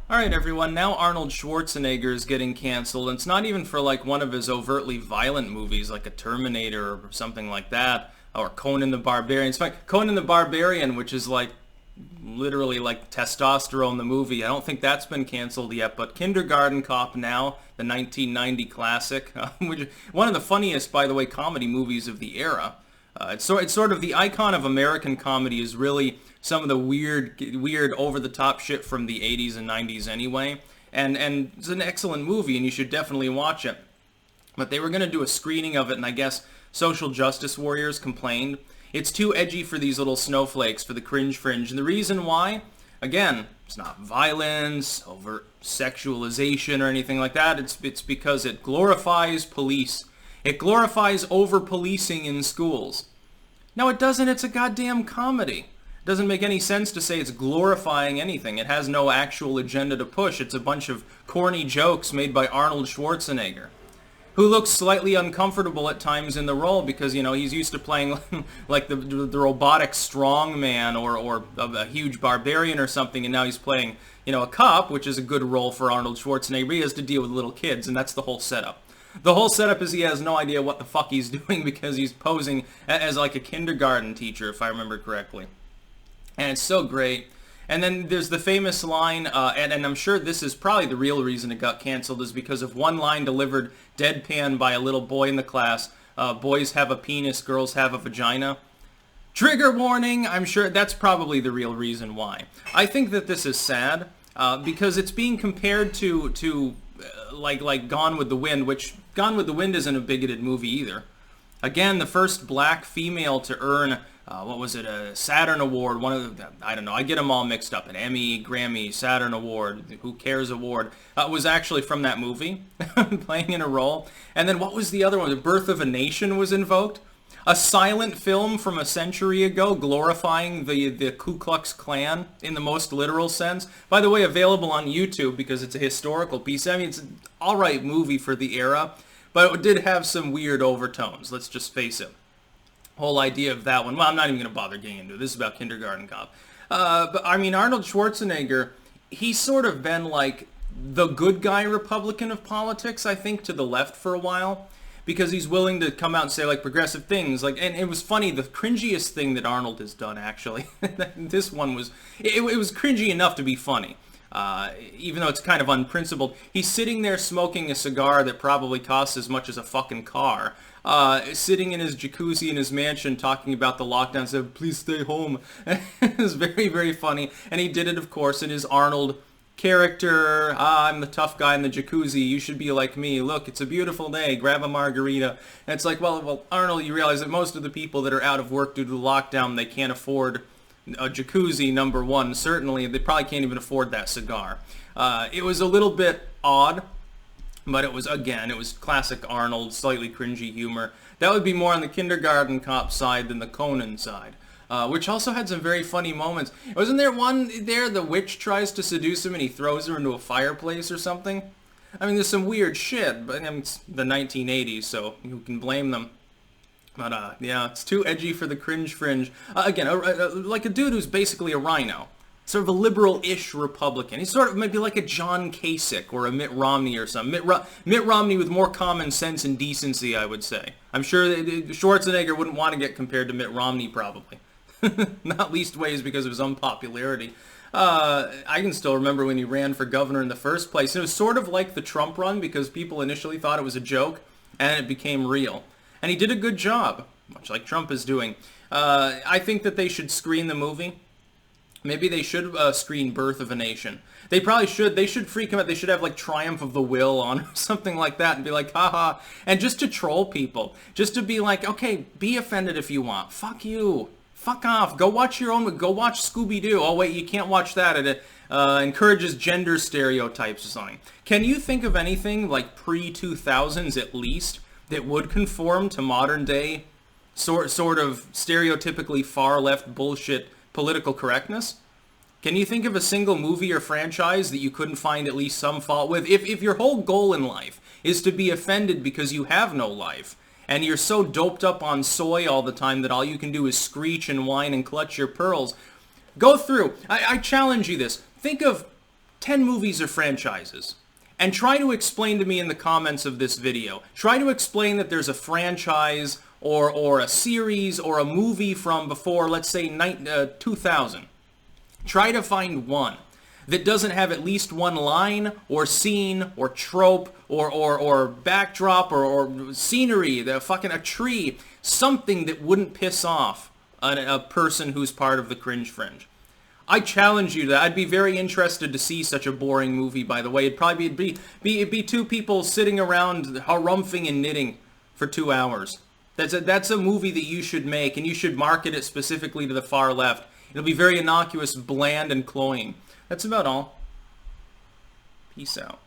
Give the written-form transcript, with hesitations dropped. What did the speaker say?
Alright everyone, now Arnold Schwarzenegger is getting canceled, and it's not even for like one of his overtly violent movies like a Terminator or something like that, or Conan the Barbarian. It's like Conan the Barbarian, which is like literally like testosterone the movie. I don't think that's been canceled yet, but Kindergarten Cop now, the 1990 classic, which one of the funniest, by the way, comedy movies of the era. It's sort of the icon of American comedy is really some of the weird over-the-top shit from the 80s and 90s anyway. And it's an excellent movie, and you should definitely watch it. But they were going to do a screening of it, and I guess social justice warriors complained. It's too edgy for these little snowflakes, for the Cringe Fringe. And the reason why, again, it's not violence, overt sexualization or anything like that. It's because it glorifies police. It glorifies over-policing in schools. No, it doesn't. It's a goddamn comedy. It doesn't make any sense to say it's glorifying anything. It has no actual agenda to push. It's a bunch of corny jokes made by Arnold Schwarzenegger, who looks slightly uncomfortable at times in the role because, you know, he's used to playing like the robotic strongman or a huge barbarian or something, and now he's playing, you know, a cop, which is a good role for Arnold Schwarzenegger. He has to deal with little kids, and that's the whole setup. The whole setup is he has no idea what the fuck he's doing because he's posing as like a kindergarten teacher, if I remember correctly. And it's so great. And then there's the famous line, and I'm sure this is probably the real reason it got canceled, is because of one line delivered deadpan by a little boy in the class. Boys have a penis, girls have a vagina. Trigger warning! I'm sure that's probably the real reason why. I think that this is sad, because it's being compared to like Gone with the Wind, which Gone with the Wind isn't a bigoted movie either. Again, the first black female to earn, what was it, a Saturn Award, one of the, I don't know, I get them all mixed up, an Emmy, Grammy, Saturn Award, Who Cares Award, was actually from that movie, playing in a role. And then what was the other one? The Birth of a Nation was invoked. A silent film from a century ago glorifying the Ku Klux Klan in the most literal sense. By the way, available on YouTube because it's a historical piece. I mean, it's an alright movie for the era, but it did have some weird overtones, let's just face it. Whole idea of that one, well, I'm not even going to bother getting into it. This is about Kindergarten Cop. But I mean, Arnold Schwarzenegger, he's sort of been like the good guy Republican of politics, I think, to the left for a while. Because he's willing to come out and say like progressive things, like, and it was funny, the cringiest thing that Arnold has done actually, this one was, it was cringy enough to be funny, even though it's kind of unprincipled. He's sitting there smoking a cigar that probably costs as much as a fucking car, sitting in his jacuzzi in his mansion talking about the lockdown, said, please stay home. It was very, very funny, and he did it, of course, in his Arnold character. I'm the tough guy in the jacuzzi, you should be like me, look, it's a beautiful day, grab a margarita. And it's like, well, Arnold, you realize that most of the people that are out of work due to the lockdown, they can't afford a jacuzzi, number one. Certainly, they probably can't even afford that cigar. It was a little bit odd, but it was, again, it was classic Arnold, slightly cringy humor. That would be more on the Kindergarten Cop side than the Conan side. Which also had some very funny moments. Wasn't there one there, the witch tries to seduce him and he throws her into a fireplace or something? I mean, there's some weird shit, but I mean, it's the 1980s, so who can blame them? But, yeah, it's too edgy for the Cringe Fringe. Again, like a dude who's basically a rhino. Sort of a liberal-ish Republican. He's sort of maybe like a John Kasich or a Mitt Romney or something. Mitt Romney with more common sense and decency, I would say. I'm sure Schwarzenegger wouldn't want to get compared to Mitt Romney, probably. Not least ways because of his unpopularity. I can still remember when he ran for governor in the first place. It was sort of like the Trump run because people initially thought it was a joke and it became real. And he did a good job, much like Trump is doing. I think that they should screen the movie. Maybe they should screen Birth of a Nation. They probably should. They should freak him out. They should have like Triumph of the Will on or something like that and be like, haha. And just to troll people. Just to be like, okay, be offended if you want. Fuck you. Fuck off. Go watch your own. Go watch Scooby-Doo. Oh, wait, you can't watch that. It encourages gender stereotypes or something. Can you think of anything like pre-2000s at least that would conform to modern day sort of stereotypically far-left bullshit political correctness? Can you think of a single movie or franchise that you couldn't find at least some fault with? If your whole goal in life is to be offended because you have no life, and you're so doped up on soy all the time that all you can do is screech and whine and clutch your pearls, go through. I challenge you this. Think of 10 movies are franchises. And try to explain to me in the comments of this video. Try to explain that there's a franchise or a series or a movie from before, let's say, 2000. Try to find one that doesn't have at least one line or scene or trope or backdrop or scenery, a tree, something that wouldn't piss off a person who's part of the Cringe Fringe. I challenge you to that. I'd be very interested to see such a boring movie, by the way. It'd be two people sitting around harumphing and knitting for 2 hours. That's a movie that you should make, and you should market it specifically to the far left. It'll be very innocuous, bland, and cloying. That's about all. Peace out.